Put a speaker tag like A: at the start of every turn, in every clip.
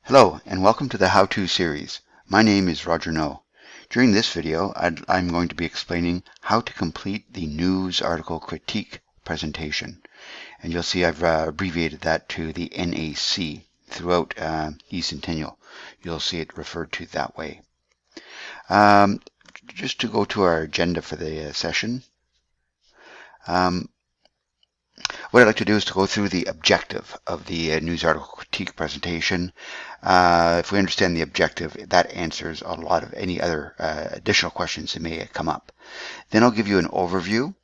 A: Hello and welcome to the How-To series. My name is Roger No. During this video, I'm going to be explaining how to complete the news article critique presentation. And you'll see I've abbreviated that to the NAC throughout eCentennial. You'll see it referred to that way. Just to go to our agenda for the session, what I'd like to do is to go through the objective of the news article critique presentation. If we understand the objective, that answers a lot of any other additional questions that may come up. Then I'll give you an overview,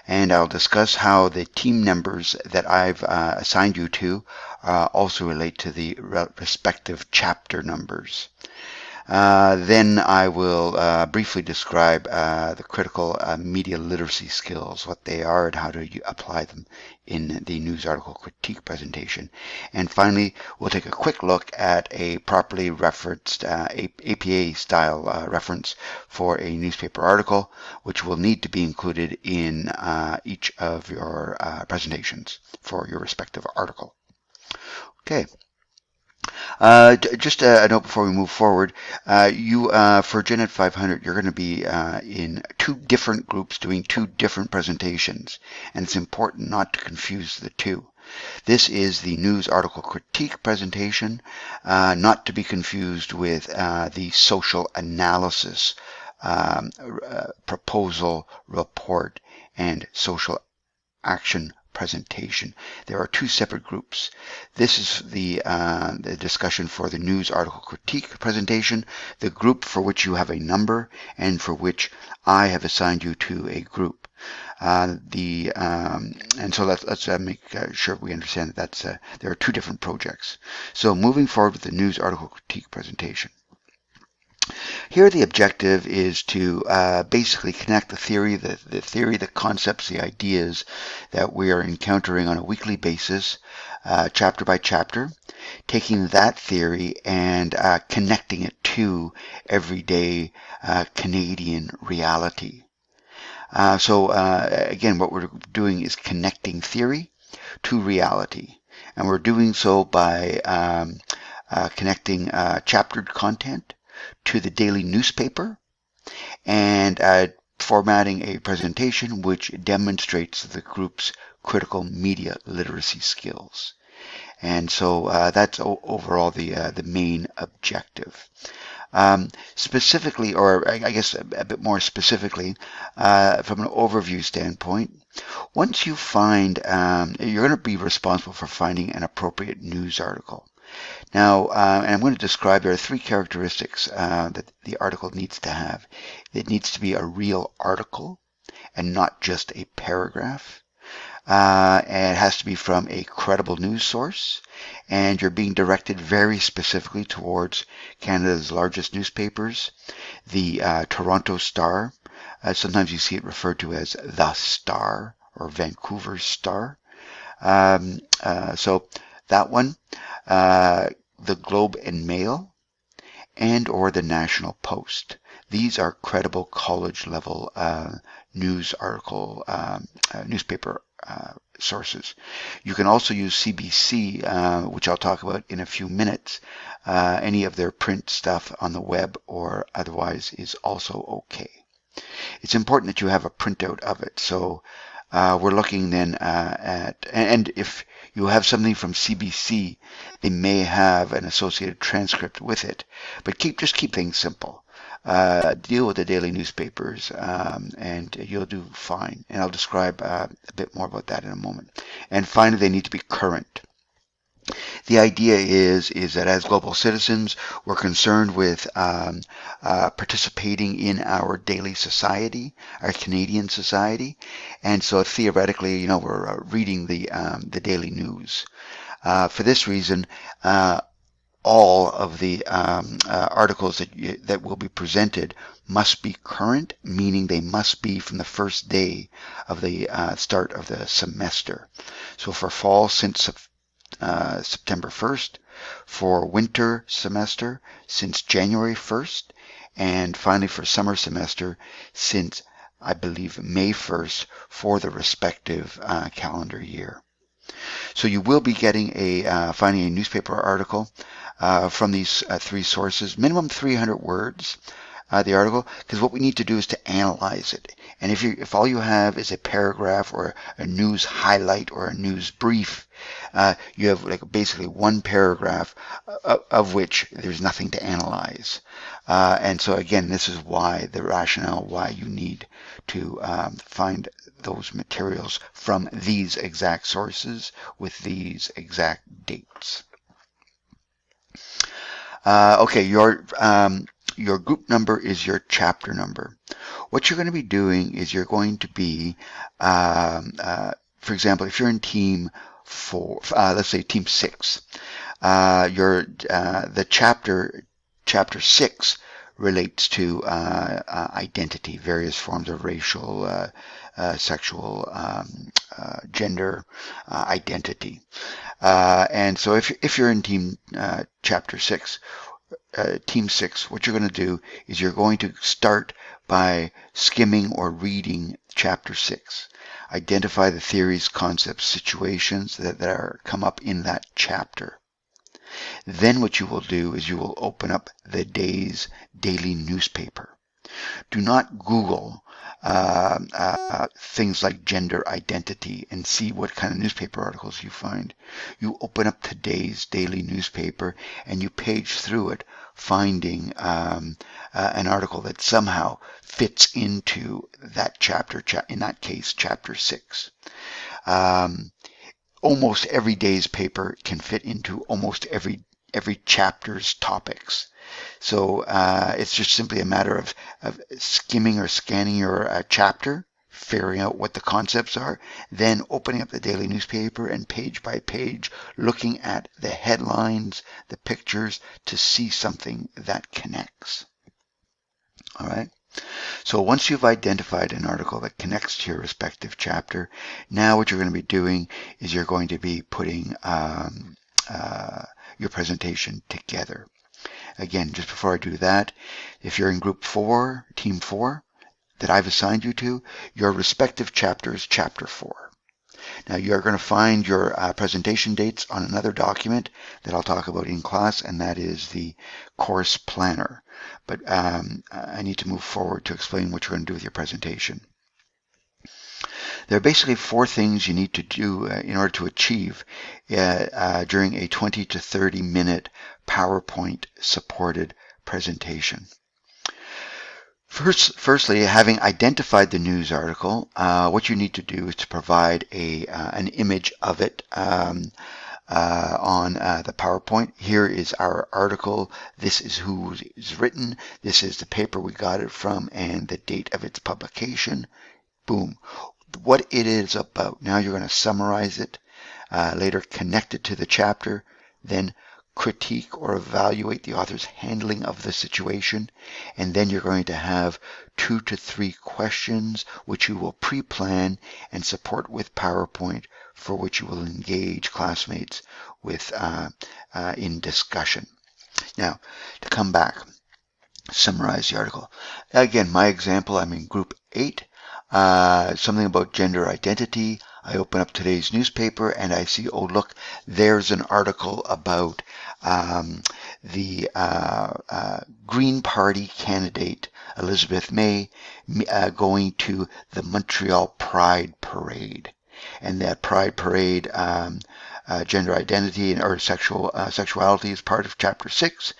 A: and I'll discuss how the team members that I've assigned you to also relate to the respective chapter numbers. Then I will briefly describe the critical media literacy skills, what they are and how to apply them in the news article critique presentation. And finally, we'll take a quick look at a properly referenced APA-style reference for a newspaper article, which will need to be included in each of your presentations for your respective article. Okay. Just a note before we move forward, for GenEd 500, you're going to be in two different groups doing two different presentations, and it's important not to confuse the two. This is the news article critique presentation, not to be confused with the social analysis proposal, report, and social action presentation. There are two separate groups. This is the discussion for the news article critique presentation, the group for which you have a number and for which I have assigned you to a group. And so let's make sure we understand that there are two different projects. So moving forward with the news article critique presentation. Here the objective is to basically connect the theory, the concepts, the ideas that we are encountering on a weekly basis, chapter by chapter, taking that theory and connecting it to everyday Canadian reality. Again, what we're doing is connecting theory to reality. And we're doing so by connecting chaptered content to the daily newspaper and formatting a presentation which demonstrates the group's critical media literacy skills. And so that's overall the main objective. Specifically, or I guess a bit more specifically, from an overview standpoint, once you find, you're going to be responsible for finding an appropriate news article. Now, and I'm going to describe, there are three characteristics that the article needs to have. It needs to be a real article and not just a paragraph. And it has to be from a credible news source, and you're being directed very specifically towards Canada's largest newspapers, the Toronto Star. Sometimes you see it referred to as the Star or Vancouver Star. So that one, the Globe and Mail, and or the National Post. These are credible college level news article, newspaper sources. You can also use CBC, which I'll talk about in a few minutes. Any of their print stuff on the web or otherwise is also okay. It's important that you have a printout of it. So we're looking then at, and if you have something from CBC, they may have an associated transcript with it. But just keep things simple. Deal with the daily newspapers, and you'll do fine. And I'll describe a bit more about that in a moment. And finally, they need to be current. The idea is that as global citizens, we're concerned with participating in our daily society, our Canadian society, and so theoretically, we're reading the daily news. For this reason, all of the articles that will be presented must be current, meaning they must be from the first day of the start of the semester. So for fall, since September 1st, for winter semester since January 1st, and finally for summer semester since, I believe, May 1st for the respective calendar year. So you will be getting finding a newspaper article from these three sources, minimum 300 words, the article, because what we need to do is to analyze it. And if all you have is a paragraph or a news highlight or a news brief, you have like basically one paragraph of which there's nothing to analyze. And so again, this is why the rationale why you need to find those materials from these exact sources with these exact dates. Okay, your group number is your chapter number. What you're going to be doing is you're going to be, for example, if you're in team 4, let's say team 6, the chapter 6 relates to identity, various forms of racial, sexual, gender identity. And so if you're in team chapter 6, team 6, what you're going to do is you're going to start by skimming or reading chapter 6. Identify the theories, concepts, situations that are come up in that chapter. Then what you will do is you will open up the day's daily newspaper. Do not Google things like gender identity and see what kind of newspaper articles you find. You open up today's daily newspaper and you page through it, finding an article that somehow fits into that chapter, in that case, chapter 6. Almost every day's paper can fit into almost every chapter's topics. So it's just simply a matter of skimming or scanning your chapter, figuring out what the concepts are, then opening up the daily newspaper and page by page looking at the headlines, the pictures to see something that connects. All right. So once you've identified an article that connects to your respective chapter, now what you're going to be doing is you're going to be putting your presentation together. Again, just before I do that, if you're in group 4, team 4, that I've assigned you to, your respective chapter is chapter 4. Now you're going to find your presentation dates on another document that I'll talk about in class, and that is the course planner. But I need to move forward to explain what you're going to do with your presentation. There are basically 4 things you need to do in order to achieve during a 20 to 30 minute PowerPoint supported presentation. Firstly, having identified the news article, what you need to do is to provide an image of it on the PowerPoint. Here is our article. This is who is written. This is the paper we got it from and the date of its publication. Boom. What it is about. Now you're going to summarize it, later connect it to the chapter, then critique or evaluate the author's handling of the situation, and then you're going to have 2 to 3 questions which you will pre-plan and support with PowerPoint, for which you will engage classmates with in discussion. Now, to come back, summarize the article. Again, my example, I'm in group 8. Something about gender identity. I open up today's newspaper and I see, oh look, there's an article about the Green Party candidate Elizabeth May going to the Montreal Pride Parade. And that Pride Parade, gender identity or sexuality is part of chapter 6.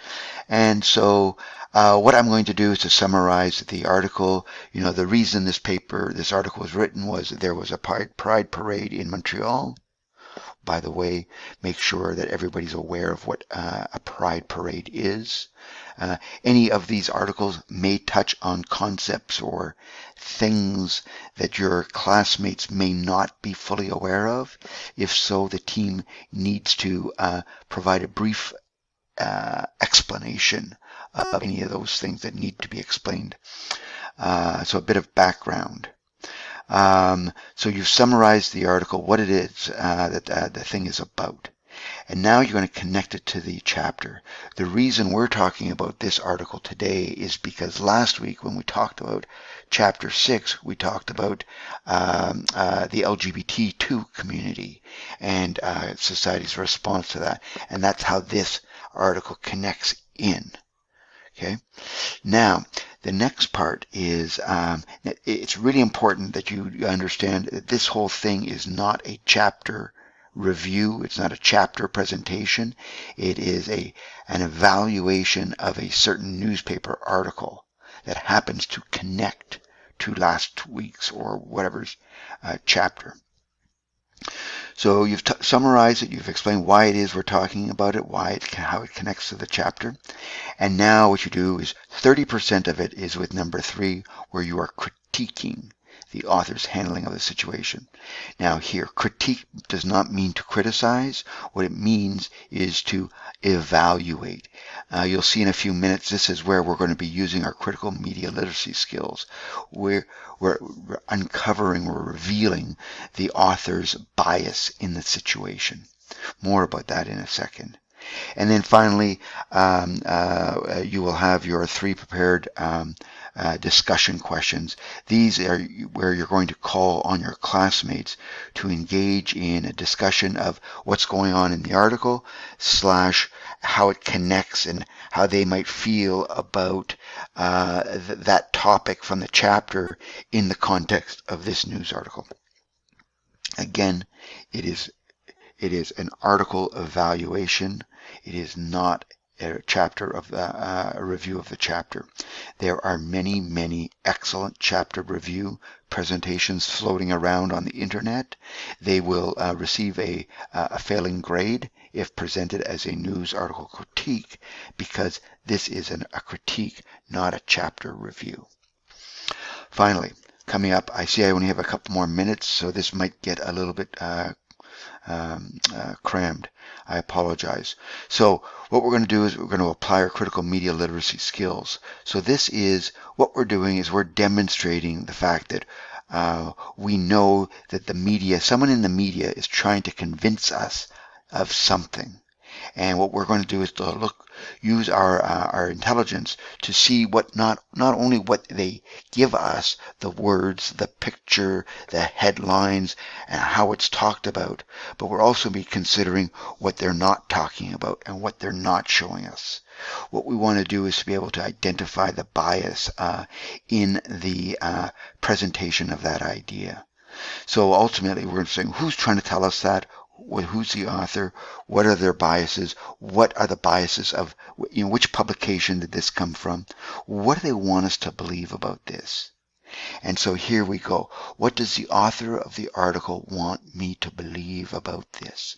A: And so what I'm going to do is to summarize the article. You know, the reason this article was written was that there was a Pride Parade in Montreal. By the way, make sure that everybody's aware of what a Pride Parade is. Any of these articles may touch on concepts or things that your classmates may not be fully aware of. If so, the team needs to provide a brief explanation of any of those things that need to be explained. So a bit of background. So you've summarized the article, what it is that the thing is about. And now you're going to connect it to the chapter. The reason we're talking about this article today is because last week when we talked about chapter 6, we talked about the LGBT2 community and society's response to that. And that's how this article connects in. Okay. Now, the next part is it's really important that you understand that this whole thing is not a chapter review. It's not a chapter presentation. It is an evaluation of a certain newspaper article that happens to connect to last week's or whatever's chapter. So you've summarized it, you've explained why it is we're talking about it, how it connects to the chapter. And now what you do is 30% of it is with number 3, where you are critiquing the author's handling of the situation. Now here, critique does not mean to criticize. What it means is to evaluate. You'll see in a few minutes, this is where we're going to be using our critical media literacy skills. We're uncovering, we're revealing the author's bias in the situation. More about that in a second. And then finally, you will have your 3 prepared discussion questions. These are where you're going to call on your classmates to engage in a discussion of what's going on in the article / how it connects and how they might feel about that topic from the chapter in the context of this news article. Again, it is an article evaluation. It is not a chapter of a review of the chapter. There are many excellent chapter review presentations floating around on the internet. They will receive a failing grade if presented as a news article critique, because this is a critique, not a chapter review. Finally, coming up, I see I only have a couple more minutes, so this might get a little bit crammed. I apologize. So what we're going to do is we're going to apply our critical media literacy skills. So this is what we're doing is we're demonstrating the fact that we know that the media, someone in the media is trying to convince us of something. And what we're going to do is to use our intelligence to see what not only what they give us, the words, the picture, the headlines, and how it's talked about, but we'll also be considering what they're not talking about and what they're not showing us. What we want to do is to be able to identify the bias in the presentation of that idea. So ultimately, we're saying who's trying to tell us that. Who's the author? What are their biases? What are the biases of, which publication did this come from? What do they want us to believe about this? And so here we go. What does the author of the article want me to believe about this?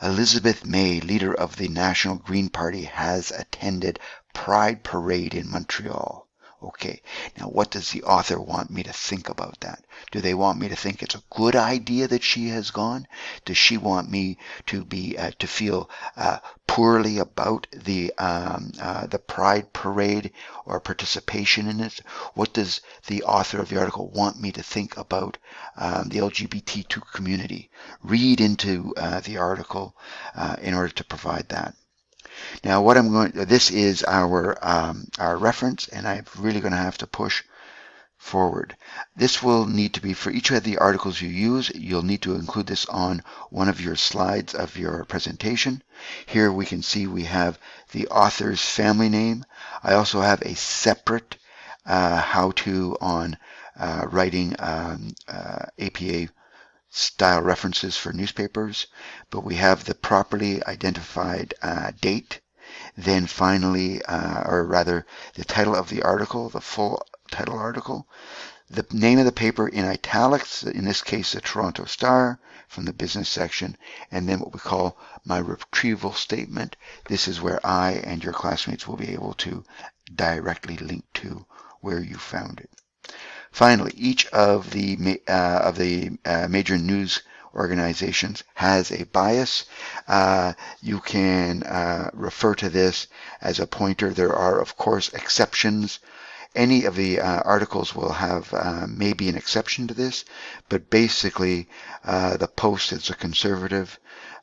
A: Elizabeth May, leader of the National Green Party, has attended Pride Parade in Montreal. Okay, now what does the author want me to think about that? Do they want me to think it's a good idea that she has gone? Does she want me to feel poorly about the Pride Parade or participation in it? What does the author of the article want me to think about the LGBT2 community? Read into the article in order to provide that. Now, this is our reference, and I'm really going to have to push forward. This will need to be for each of the articles you use. You'll need to include this on one of your slides of your presentation. Here we can see we have the author's family name. I also have a separate how-to on writing APA style references for newspapers, but we have the properly identified date, then finally, or rather the title of the article, the full title article, the name of the paper in italics, in this case the Toronto Star, from the business section, and then what we call my retrieval statement. This is where I and your classmates will be able to directly link to where you found it. Finally, each of the major news organizations has a bias. You can refer to this as a pointer. There are, of course, exceptions. Any of the articles will have maybe an exception to this, but basically the Post is a conservative,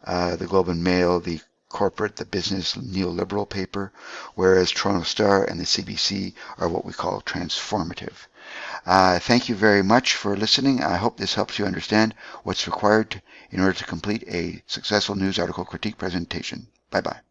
A: the Globe and Mail, the corporate, the business neoliberal paper, whereas Toronto Star and the CBC are what we call transformative. Thank you very much for listening. I hope this helps you understand what's required in order to complete a successful news article critique presentation. Bye-bye.